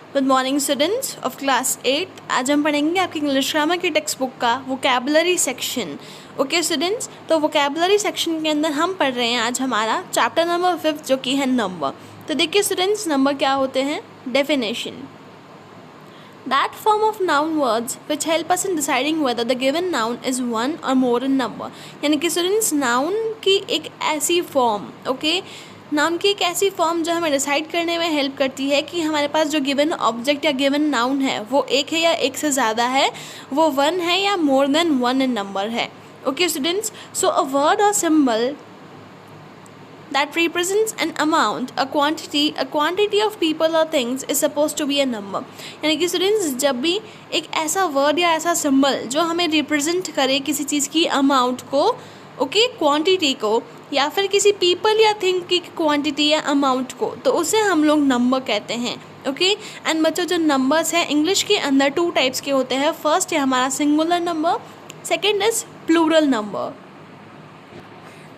Good morning students of class 8। आज हम पढ़ेंगे आपकी इंग्लिश ग्रामर की टेक्स्ट बुक का वोकैबुलरी सेक्शन। ओके स्टूडेंट्स, तो वोकैबुलरी सेक्शन के अंदर हम पढ़ रहे हैं आज हमारा चैप्टर नंबर 5 जो कि है नंबर। तो देखिए स्टूडेंट्स, नंबर क्या होते हैं। Definition: that form of noun words which help us in deciding whether the given noun is one or more in number। यानी कि स्टूडेंट्स, नाउन की एक ऐसी फॉर्म, नाउन की एक ऐसी फॉर्म जो हमें डिसाइड करने में हेल्प करती है कि हमारे पास जो गिवन ऑब्जेक्ट या गिवन नाउन है वो एक है या एक से ज़्यादा है, वो वन है या more than one in number है। Okay students, so a word or symbol that represents an amount, a quantity of people or things is supposed to be a number। यानी कि स्टूडेंट्स, जब भी एक ऐसा वर्ड या ऐसा सिंबल जो हमें रिप्रेजेंट करे किसी चीज़ की अमाउंट को, क्वांटिटी को, या फिर किसी पीपल या थिंग की क्वांटिटी या अमाउंट को, तो उसे हम लोग नंबर कहते हैं। एंड बच्चों, जो नंबर्स हैं इंग्लिश के अंदर टू टाइप्स के होते हैं। फर्स्ट है हमारा singular number, second is plural number.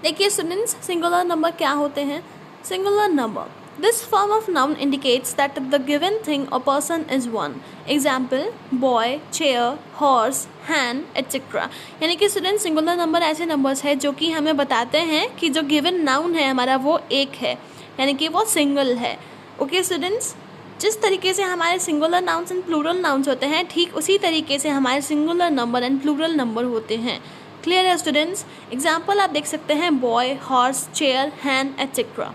देखिए स्टूडेंट्स, सिंगुलर नंबर क्या होते हैं। Singular number, this form of noun indicates that the given thing or person is one. Example: boy, chair, horse, hand, etcetera. यानी कि student, singular number ऐसे numbers हैं जो कि हमें बताते हैं कि जो गिवन नाउन है हमारा वो एक है, यानी कि वो सिंगल है। ओके स्टूडेंट्स, जिस तरीके से हमारे singular nouns and plural nouns होते हैं, ठीक उसी तरीके से हमारे singular number and plural number होते हैं। क्लियर है स्टूडेंट्स। एग्जाम्पल आप देख सकते हैं: boy, horse, chair, hand, etcetera.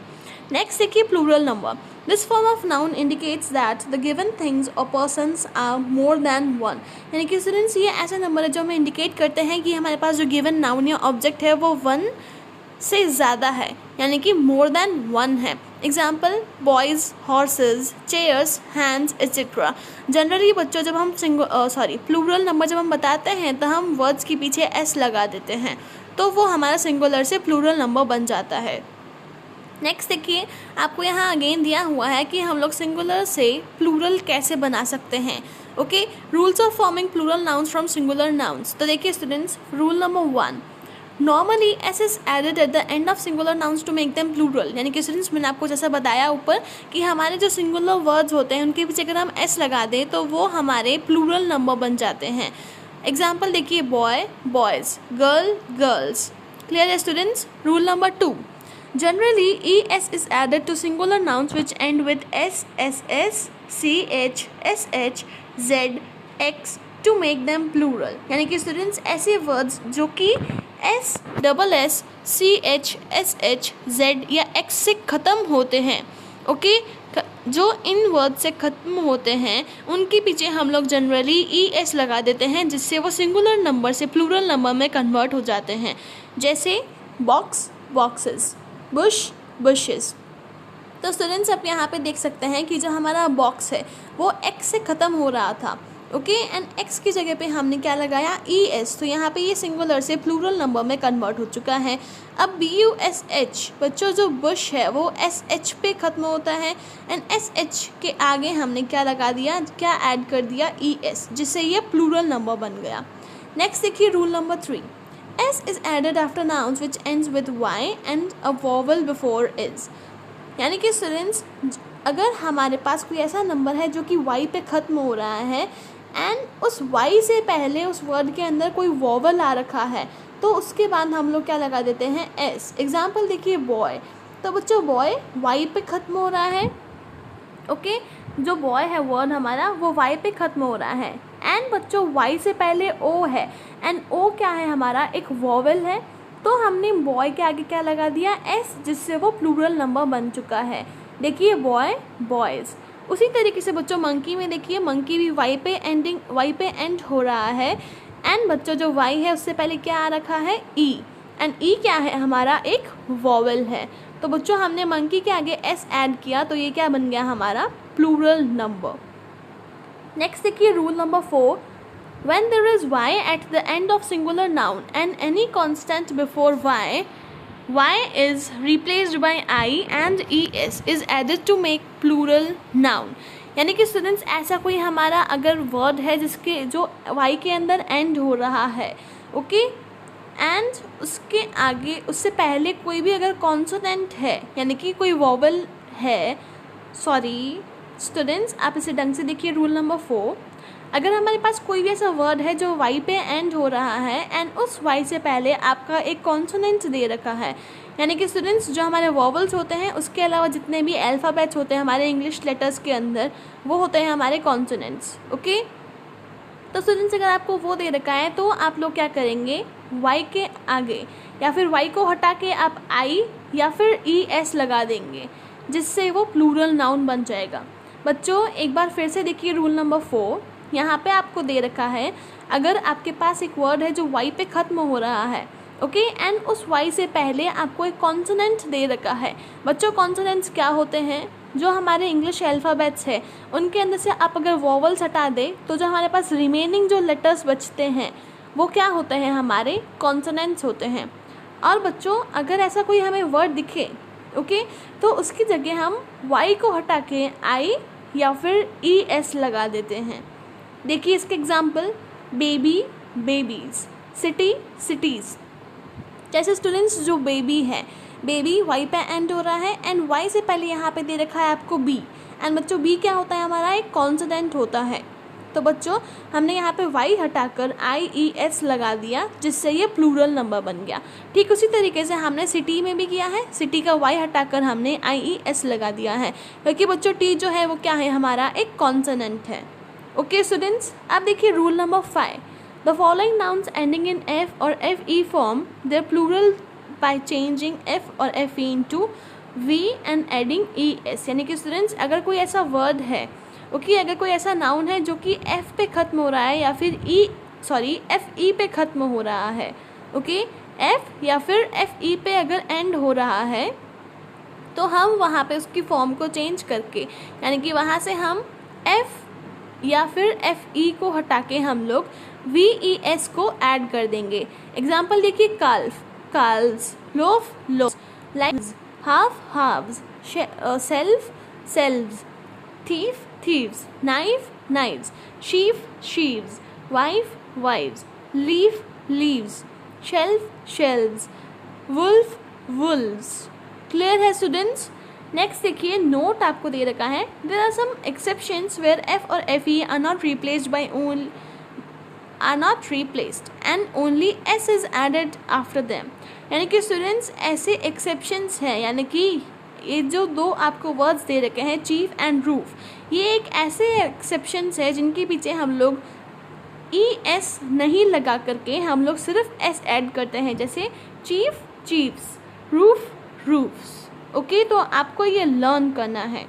Next देखिए plural number, this form of noun indicates that the given things or persons are more than one. यानी कि स्टूडेंट्स, ये ऐसे नंबर है जो हमें इंडिकेट करते हैं कि हमारे पास जो गिवन नाउन या ऑब्जेक्ट है वो वन से ज़्यादा है, यानी कि मोर देन वन है। Example: boys, horse's, chairs, hands, etcetera. Generally बच्चों, जब हम प्लूरल नंबर जब हम बताते हैं तो हम वर्ड्स के पीछे एस लगा देते हैं, तो वो हमारा सिंगुलर से प्लूरल नंबर बन जाता है। नेक्स्ट देखिए, आपको यहाँ अगेन दिया हुआ है कि हम लोग सिंगुलर से प्लूरल कैसे बना सकते हैं। Rules of forming plural nouns from singular nouns. तो देखिए students, rule number 1, normally S is added at the end of singular nouns to make them plural. यानी कि स्टूडेंट्स, मैंने आपको जैसा बताया ऊपर कि हमारे जो सिंगुलर वर्ड्स होते हैं उनके पीछे अगर हम एस लगा दें तो वो हमारे प्लूरल नंबर बन जाते हैं। एग्जाम्पल देखिए: boy, boys, girl, girls. Clear है students. Rule number 2, generally E S is added to singular nouns which end with S, S S, C H, S H, Z, X to make them plural. यानी कि students, ऐसे words जो कि S, double S, C H, S H, Z या X से ख़त्म होते हैं, जो इन वर्ड से ख़त्म होते हैं उनके पीछे हम लोग जनरली ई एस लगा देते हैं, जिससे वो सिंगुलर नंबर से प्लूरल नंबर में कन्वर्ट हो जाते हैं। जैसे बॉक्स, बॉक्सेस, बुश, बुशेस। तो स्टूडेंट्स, आप यहाँ पे देख सकते हैं कि जो हमारा बॉक्स है वो एक्स से ख़त्म हो रहा था, एंड एक्स की जगह पे हमने क्या लगाया, ई एस। तो यहाँ पे ये सिंगुलर से प्लूरल नंबर में कन्वर्ट हो चुका है। अब बी यू एस एच, बच्चों जो बुश है वो एस एच पे ख़त्म होता है, एंड एस एच के आगे हमने क्या लगा दिया, क्या ऐड कर दिया, ई एस, जिससे ये प्लूरल नंबर बन गया। नेक्स्ट देखिए rule number 3, S is added after nouns which ends with Y and a vowel before is. यानी कि स्टूडेंट्स, अगर हमारे पास कोई ऐसा नंबर है जो कि वाई पे ख़त्म हो रहा है एंड उस वाई से पहले उस वर्ड के अंदर कोई वॉवल आ रखा है, तो उसके बाद हम लोग क्या लगा देते हैं, एस। एग्जाम्पल देखिए: बॉय। तो बच्चों, बॉय वाई पे ख़त्म हो रहा है, जो बॉय है वर्ड हमारा वो वाई पे ख़त्म हो रहा है, एंड बच्चों वाई से पहले ओ है, एंड ओ क्या है हमारा, एक वॉवल है, तो हमने बॉय के आगे क्या लगा दिया, एस, जिससे वो प्लूरल नंबर बन चुका है। देखिए बॉय, बॉयज़। उसी तरीके से बच्चों मंकी में देखिए, मंकी भी वाई पे एंड हो रहा है, एंड बच्चों जो वाई है उससे पहले क्या आ रखा है, ई, एंड ई क्या है हमारा, एक वॉवल है। तो बच्चों हमने मंकी के आगे एस ऐड किया, तो ये क्या बन गया हमारा, प्लूरल नंबर। नेक्स्ट देखिए rule number 4, when there is Y at the end of singular noun and any constant before Y, y is replaced by I and es is added to make plural noun। यानी कि students, ऐसा कोई हमारा अगर word है जिसके जो y के अंदर एंड हो रहा है, एंड उसके आगे उससे पहले कोई भी अगर कॉन्सोनेंट है, यानी कि कोई वॉवल है, स्टूडेंट्स आप इसे ढंग से देखिए। रूल नंबर 4, अगर हमारे पास कोई भी ऐसा वर्ड है जो वाई पे एंड हो रहा है एंड उस वाई से पहले आपका एक कॉन्सोनेंट दे रखा है, यानी कि स्टूडेंट्स जो हमारे वॉवल्स होते हैं उसके अलावा जितने भी अल्फ़ाबेट्स होते हैं हमारे इंग्लिश लेटर्स के अंदर, वो होते हैं हमारे कॉन्सोनेंट्स। ओके, तो स्टूडेंट्स अगर आपको वो दे रखा है तो आप लोग क्या करेंगे, वाई के आगे या फिर वाई को हटा के आप आई या फिर ई एस लगा देंगे, जिससे वो प्लूरल नाउन बन जाएगा। बच्चों एक बार फिर से देखिए रूल नंबर 4, यहाँ पे आपको दे रखा है अगर आपके पास एक वर्ड है जो वाई पे ख़त्म हो रहा है, ओके, एंड उस वाई से पहले आपको एक कॉन्सोनेंट दे रखा है। बच्चों कॉन्सोनेंट्स क्या होते हैं, जो हमारे इंग्लिश अल्फ़ाबेट्स है उनके अंदर से आप अगर वॉवल्स हटा दें तो जो हमारे पास रिमेनिंग जो लेटर्स बचते हैं वो क्या होते हैं, हमारे कॉन्सोनेंट्स होते हैं। और बच्चों अगर ऐसा कोई हमें वर्ड दिखे, ओके, तो उसकी जगह हम वाई को हटा के आई या फिर ई एस लगा देते हैं। देखिए इसके example, baby babies, city cities. जैसे स्टूडेंट्स जो बेबी है, बेबी वाई पे एंड हो रहा है एंड वाई से पहले यहाँ पे दे रखा है आपको बी, एंड बच्चों बी क्या होता है, हमारा एक कॉन्सोनेंट होता है। तो बच्चों हमने यहाँ पे वाई हटाकर आई ई एस लगा दिया, जिससे ये प्लूरल नंबर बन गया। ठीक उसी तरीके से हमने सिटी में भी किया है, सिटी का वाई हटाकर हमने आई ई एस लगा दिया है, क्योंकि बच्चों टी जो है वो क्या है, हमारा एक कॉन्सोनेंट है। ओके स्टूडेंट्स, अब देखिए rule number 5, the following nouns ending in F or F E form their plural by changing F or F E into V and adding E S. यानी कि स्टूडेंट्स अगर कोई ऐसा वर्ड है, okay, अगर कोई ऐसा नाउन है जो कि एफ पे ख़त्म हो रहा है या फिर एफ ई पे ख़त्म हो रहा है, ओके, एफ या फिर एफ ई पे अगर एंड हो रहा है, तो हम वहाँ पे उसकी फॉर्म को चेंज करके, यानी कि वहाँ से हम एफ या फिर एफ ई को हटा के हम लोग वी ई एस को ऐड कर देंगे। एग्जाम्पल देखिए, calf calves, loaf loaf, lives half halves, self selves, thief thieves, knife knives, sheaf sheaves, wife wives, leaf leaves, shelf shelves, wolf wolves। Clear है स्टूडेंट्स? नेक्स्ट देखिए, note आपको दे रखा है, there are some exceptions where F or F E are not replaced and only S is added after them. यानी कि students ऐसे exceptions हैं, यानी कि ये जो दो आपको वर्ड्स दे रखे हैं, चीफ एंड रूफ, ये एक ऐसे एक्सेप्शंस है जिनके पीछे हम लोग ई एस नहीं लगा करके हम लोग सिर्फ एस ऐड करते हैं, जैसे chief chiefs, roof roofs. Okay, तो आपको ये लर्न करना है।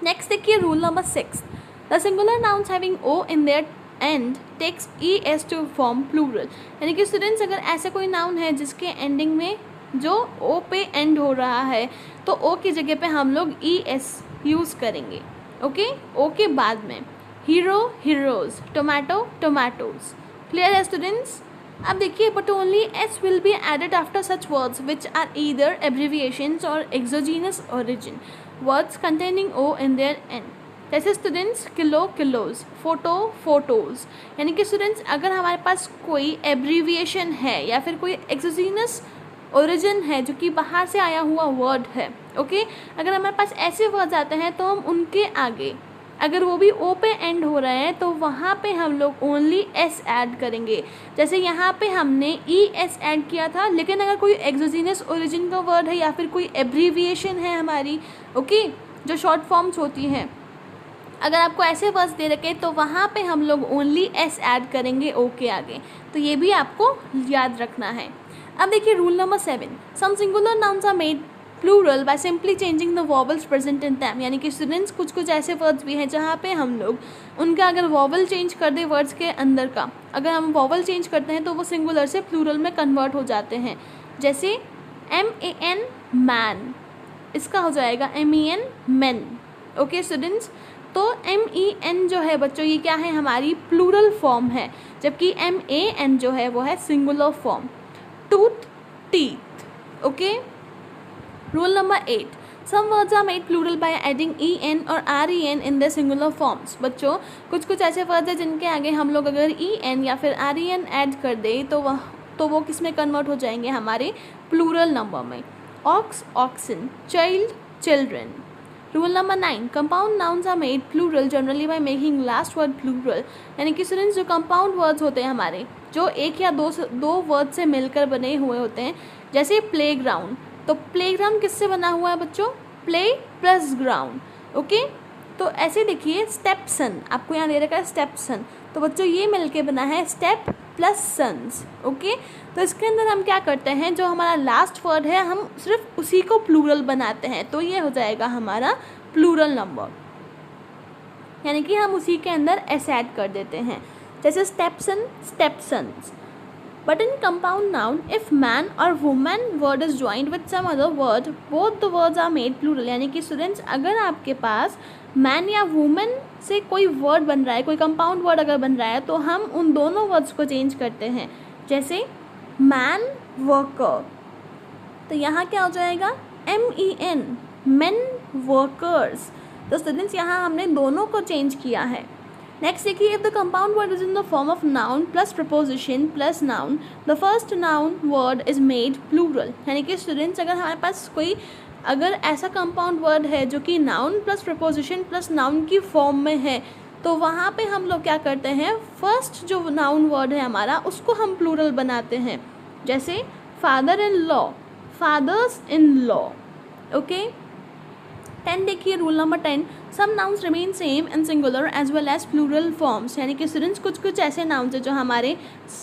नेक्स्ट देखिए rule number 6, the singular nouns having O in their end takes E S to form plural. यानी कि स्टूडेंट्स अगर ऐसा कोई नाउन है जिसके एंडिंग में जो ओ पे एंड हो रहा है, तो ओ की जगह पे हम लोग ई एस यूज़ करेंगे। ओके, ओ के बाद में hero heroes, tomato tomatoes. Clear है स्टूडेंट्स? अब देखिए, but only S will be added after such words which are either abbreviations or exogenous origin, words containing O in their end. जैसे students kilo kilos, photo photos. यानी कि students अगर हमारे पास कोई abbreviation है या फिर कोई एक्सोजीनस ओरिजिन है जो कि बाहर से आया हुआ वर्ड है, ओके, अगर हमारे पास ऐसे वर्ड्स आते हैं तो हम उनके आगे अगर वो भी ओ पे एंड हो रहे हैं तो वहाँ पे हम लोग ओनली एस ऐड करेंगे। जैसे यहाँ पे हमने ई एस ऐड किया था, लेकिन अगर कोई एक्सोजीनस ओरिजिन का वर्ड है या फिर कोई एब्रीविएशन है हमारी, ओके, जो शॉर्ट फॉर्म्स होती हैं, अगर आपको ऐसे वर्ड्स दे रखे तो वहाँ पे हम लोग ओनली एस ऐड करेंगे ओ के आगे। तो ये भी आपको याद रखना है। अब देखिए rule number 7, some singular nouns are made plural by simply changing the vowels present in them. यानी कि स्टूडेंट्स कुछ ऐसे वर्ड्स भी हैं जहाँ पे हम लोग उनका अगर वॉवल चेंज कर दे वर्ड्स के अंदर का, अगर हम वॉवल चेंज करते हैं तो वो सिंगुलर से प्लूरल में कन्वर्ट हो जाते हैं। जैसे MAN मैन, इसका हो जाएगा MEN मेन। ओके स्टूडेंट्स, तो MEN जो है बच्चों ये क्या है, हमारी प्लूरल फॉर्म है, जबकि MAN जो है वो है singular form. Tooth teeth. Okay, rule number 8, some words are made plural by adding EN और REN in the singular forms. बच्चों कुछ ऐसे वर्ड्स हैं जिनके आगे हम लोग अगर EN या फिर REN ऐड कर दे तो वो किस में कन्वर्ट हो जाएंगे, हमारे प्लूरल नंबर में। Ox oxen, child children, rule number 9, compound nouns are made plural generally by making last word plural. यानी कि स्टूडेंट्स जो कंपाउंड वर्ड्स होते हैं हमारे, जो एक या दो वर्ड से मिलकर बने हुए होते हैं, जैसे प्ले ग्राउंड, तो प्ले ग्राउंड किससे बना हुआ है बच्चों? Play plus ground. ओके, तो ऐसे देखिए स्टेपसन, आपको यहाँ दे रखा है स्टेपसन, तो बच्चों ये मिलके बना है स्टेप प्लस सन्स। ओके, तो इसके अंदर हम क्या करते हैं, जो हमारा लास्ट वर्ड है हम सिर्फ उसी को प्लूरल बनाते हैं, तो ये हो जाएगा हमारा प्लूरल नंबर, यानी कि हम उसी के अंदर एस ऐड कर देते हैं, जैसे stepson स्टेपसन्स। But in compound noun, if man or woman word is joined with some other word, both the words are made plural। यानी कि स्टूडेंट्स अगर आपके पास man या woman से कोई वर्ड बन रहा है, कोई कंपाउंड वर्ड अगर बन रहा है, तो हम उन दोनों वर्ड्स को चेंज करते हैं, जैसे man worker, तो यहाँ क्या हो जाएगा? MEN, men workers। तो स्टूडेंट्स यहाँ हमने दोनों को चेंज किया है। नेक्स्ट देखिए, if the compound word is in the form of noun plus preposition plus noun, the first noun word is made plural. यानी कि स्टूडेंट्स अगर हमारे पास कोई अगर ऐसा कंपाउंड वर्ड है जो कि noun plus preposition plus noun की फॉर्म में है, तो वहाँ पे हम लोग क्या करते हैं, फर्स्ट जो नाउन वर्ड है हमारा उसको हम प्लूरल बनाते हैं, जैसे father in law, fathers in law. Okay, 10 देखिए, rule number 10, some nouns remain same in singular as well as plural forms. यानी कि स्टूडेंट्स कुछ ऐसे नाउन्स है जो हमारे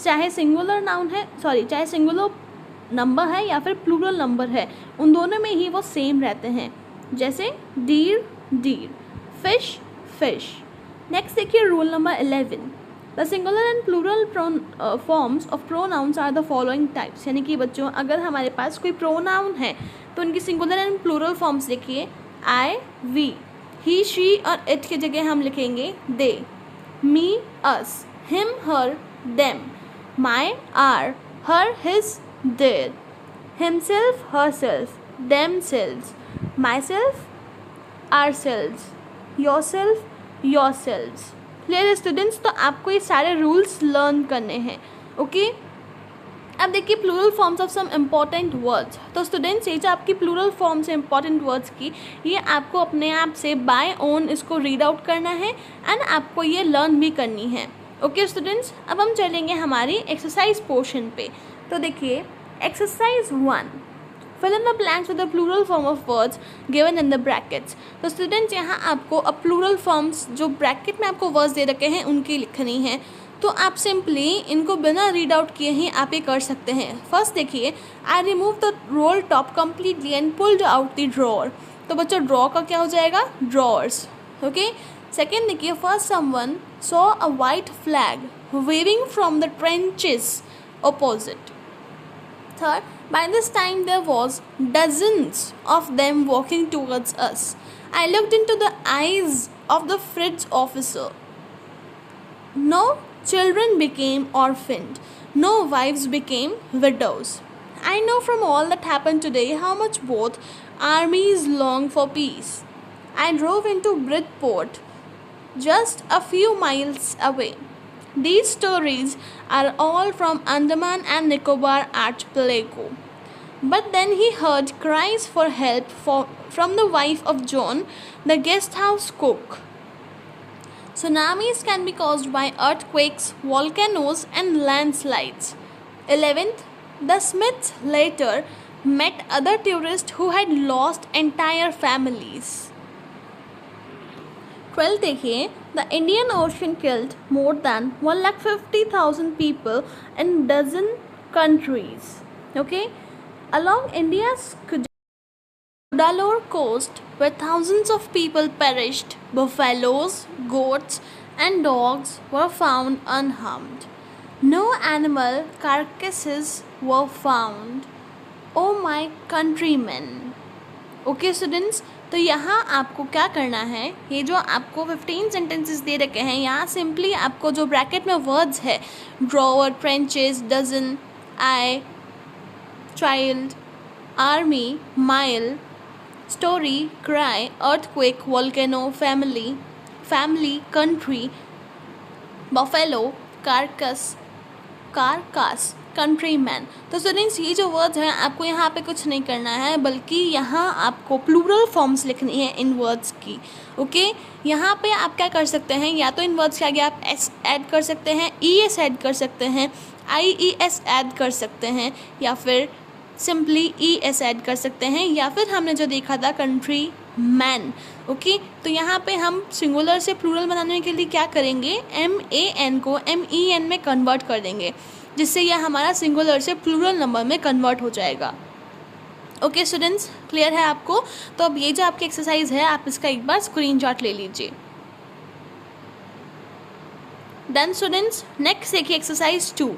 चाहे सिंगुलर नाउन है, चाहे सिंगुलर नंबर है या फिर प्लूरल नंबर है, उन दोनों में ही वो सेम रहते हैं, जैसे deer deer, fish fish. Next देखिए, rule number 11, the singular and plural forms of pronouns are the following types. यानी कि बच्चों अगर हमारे पास कोई प्रोनाउन है तो उनकी सिंगुलर एंड प्लूरल फॉर्म्स देखिए, आई वी, ही शी और इट की जगह हम लिखेंगे they, me us, him her them, my our, her his their, himself herself, themselves, myself ourselves, yourself yourselves. Clear students, तो आपको ये सारे रूल्स लर्न करने हैं। ओके, अब देखिए plural forms of some important words. तो स्टूडेंट्स ये जो आपकी प्लूरल फॉर्म्स है इम्पॉर्टेंट वर्ड्स की, ये आपको अपने आप से बाय ओन इसको रीड आउट करना है एंड आपको ये लर्न भी करनी है। ओके स्टूडेंट्स, अब हम चलेंगे हमारी एक्सरसाइज पोर्शन पे। तो देखिए exercise 1, fill in the blanks with the plural form of words given in the brackets. तो स्टूडेंट्स यहाँ आपको अब प्लूरल फॉर्म्स जो ब्रैकेट में आपको वर्ड्स दे रखे हैं उनकी लिखनी है, तो आप सिंपली इनको बिना रीड आउट किए ही आप ये कर सकते हैं। फर्स्ट देखिए, I remove the roll top completely and pulled out the drawer. तो बच्चों ड्रॉ का क्या हो जाएगा? ड्रॉअर्स। ओके, सेकेंड देखिए, first someone saw a white flag waving from the trenches opposite. Third, by this time there was dozens of them walking towards us. I looked into the eyes of the fridge officer. No children became orphaned. No wives became widows. I know from all that happened today how much both armies long for peace. I drove into Bridport, just a few miles away. These stories are all from Andaman and Nicobar archipelago. But then he heard cries for help from the wife of John, the guest house cook. Tsunamis can be caused by earthquakes, volcanoes, and landslides. 11th, the Smiths later met other tourists who had lost entire families. 12th देखिए, the Indian Ocean killed more than 150,000 people in dozen countries. Okay, along India's Cuddalore coast, where thousands of people perished, buffaloes, goats, and dogs were found unharmed. No animal carcasses were found. Oh my countrymen. Okay students, तो यहाँ आपको क्या करना है, ये जो आपको 15 sentences दे रखे हैं, यहाँ सिंपली आपको जो ब्रैकेट में वर्ड्स है, drawer, trenches, dozen, eye, child, army, mile, story, cry, earthquake, volcano, family, country, buffalo, carcass, countryman. तो स्टूडेंट्स ये जो वर्ड्स हैं आपको यहाँ पे कुछ नहीं करना है, बल्कि यहाँ आपको प्लूरल फॉर्म्स लिखनी है इन वर्ड्स की। ओके, यहाँ पे आप क्या कर सकते हैं, या तो इन वर्ड्स के आगे आप एस ऐड कर सकते हैं, ई एस ऐड कर सकते हैं, आई ई एस ऐड कर सकते हैं, या फिर सिंपली ई एस ऐड कर सकते हैं, या फिर हमने जो देखा था कंट्री मैन। ओके, तो यहाँ पे हम सिंगुलर से प्लूरल बनाने के लिए क्या करेंगे, एम ए एन को एम ई एन में कन्वर्ट कर देंगे, जिससे यह हमारा सिंगुलर से प्लूरल नंबर में कन्वर्ट हो जाएगा। ओके स्टूडेंट्स, क्लियर है आपको? तो अब ये जो आपकी एक्सरसाइज है आप इसका एक बार स्क्रीनशॉट ले लीजिए। देन स्टूडेंट्स नेक्स्ट देखिए exercise 2,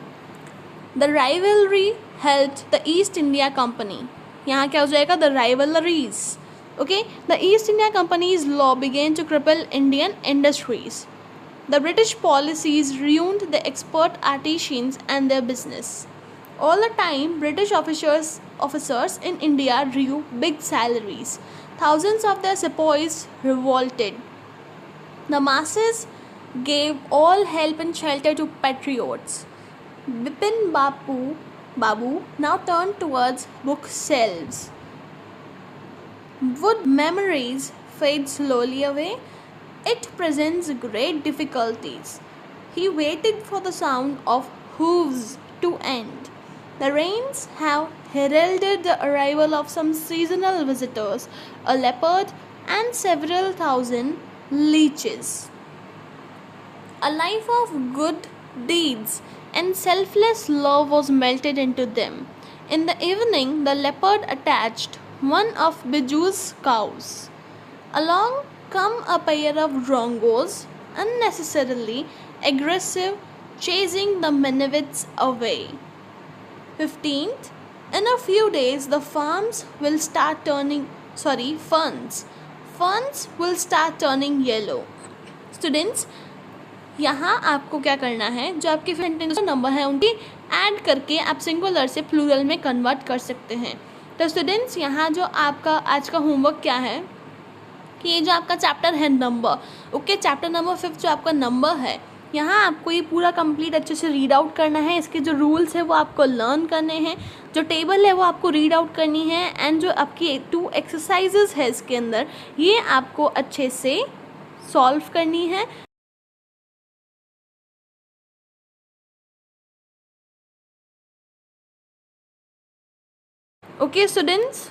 the rivalry helped the east India company. यहाँ क्या हो जाएगा, the rivalries. Okay, the east India companies law began to cripple Indian industries. The British policies ruined the expert artisans and their business. All the time, British officers in India drew big salaries. Thousands of their sepoys revolted. The masses gave all help and shelter to patriots. Bipin Babu now turned towards bookshelves. Would memories fade slowly away? It presents great difficulties. He waited for the sound of hooves to end. The rains have heralded the arrival of some seasonal visitors, a leopard and several thousand leeches. A life of good deeds and selfless love was melted into them. In the evening, the leopard attached one of Biju's cows. Along come a pair of drongos, unnecessarily aggressive, chasing the Mennonites away. 15th, in a few days the funds will start turning yellow. Students, यहाँ आपको क्या करना है, जो आपके sentence number है उनकी add करके आप सिंगुलर से प्लूरल में कन्वर्ट कर सकते हैं। तो स्टूडेंट्स यहाँ जो आपका आज का होमवर्क क्या है कि ये जो आपका चैप्टर है नंबर, ओके, चैप्टर नंबर 5 जो आपका नंबर है, यहाँ आपको ये पूरा कंप्लीट अच्छे से रीड आउट करना है। इसके जो रूल्स है वो आपको लर्न करने हैं, जो टेबल है वो आपको रीड आउट करनी है, एंड जो आपकी 2 एक्सरसाइजेज है इसके अंदर ये आपको अच्छे से सॉल्व करनी है। Okay students,